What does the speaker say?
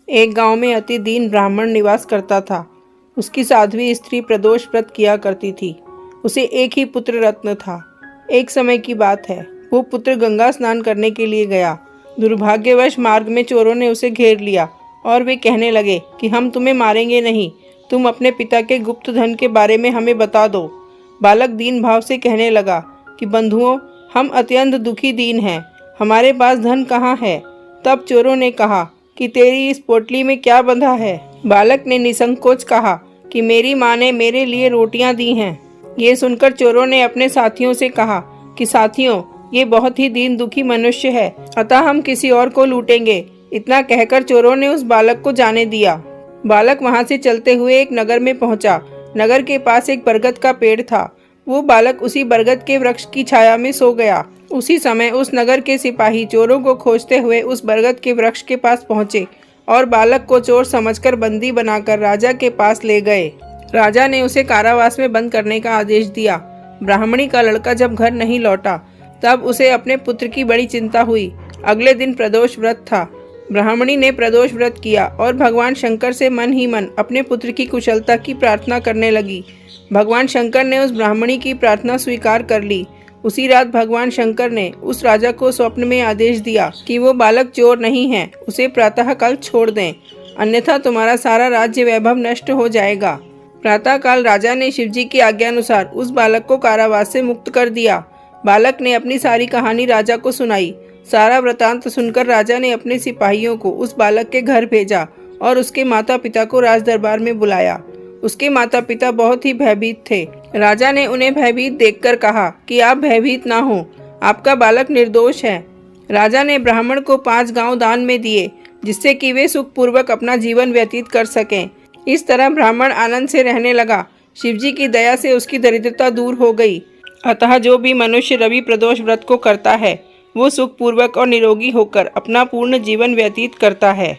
एक गांव में अति दीन ब्राह्मण निवास करता था। उसकी साध्वी स्त्री प्रदोष व्रत किया करती थी। उसे एक ही पुत्र रत्न था। एक समय की बात है, वो पुत्र गंगा स्नान करने के लिए गया। दुर्भाग्यवश मार्ग में चोरों ने उसे घेर लिया और वे कहने लगे कि हम तुम्हें मारेंगे नहीं, तुम अपने पिता के गुप्त धन के बारे में हमें बता दो। बालक दीन भाव से कहने लगा कि बंधुओं, हम अत्यंत दुखी दीन हैं, हमारे पास धन कहाँ है। तब चोरों ने कहा कि तेरी इस पोटली में क्या बंधा है। बालक ने निसंकोच कहा कि मेरी माँ ने मेरे लिए रोटियां दी हैं। ये सुनकर चोरों ने अपने साथियों से कहा कि साथियों, ये बहुत ही दीन दुखी मनुष्य है, अतः हम किसी और को लूटेंगे। इतना कहकर चोरों ने उस बालक को जाने दिया। बालक वहां से चलते हुए एक नगर में पहुंचा। नगर के पास एक बरगद का पेड़ था। वो बालक उसी बरगद के वृक्ष की छाया में सो गया। उसी समय उस नगर के सिपाही चोरों को खोजते हुए उस बरगद के वृक्ष के पास पहुंचे और बालक को चोर समझकर बंदी बनाकर राजा के पास ले गए। राजा ने उसे कारावास में बंद करने का आदेश दिया। ब्राह्मणी का लड़का जब घर नहीं लौटा तब उसे अपने पुत्र की बड़ी चिंता हुई। अगले दिन प्रदोष व्रत था। ब्राह्मणी ने प्रदोष व्रत किया और भगवान शंकर से मन ही मन अपने पुत्र की कुशलता की प्रार्थना करने लगी। भगवान शंकर ने उस ब्राह्मणी की प्रार्थना स्वीकार कर ली। उसी रात भगवान शंकर ने उस राजा को स्वप्न में आदेश दिया कि वो बालक चोर नहीं है, उसे प्रातःकाल छोड़ दें, अन्यथा तुम्हारा सारा राज्य वैभव नष्ट हो जाएगा। प्रातःकाल राजा ने शिवजी की आज्ञानुसार उस बालक को कारावास से मुक्त कर दिया। बालक ने अपनी सारी कहानी राजा को सुनाई। सारा वृतांत सुनकर राजा ने अपने सिपाहियों को उस बालक के घर भेजा और उसके माता पिता को राज दरबार में बुलाया। उसके माता पिता बहुत ही भयभीत थे। राजा ने उन्हें भयभीत देखकर कहा कि आप भयभीत ना हो, आपका बालक निर्दोष है। राजा ने ब्राह्मण को 5 गांव दान में दिए, जिससे कि वे सुखपूर्वक अपना जीवन व्यतीत कर सकें। इस तरह ब्राह्मण आनंद से रहने लगा। शिवजी की दया से उसकी दरिद्रता दूर हो गई। अतः जो भी मनुष्य रवि प्रदोष व्रत को करता है वो सुखपूर्वक और निरोगी होकर अपना पूर्ण जीवन व्यतीत करता है।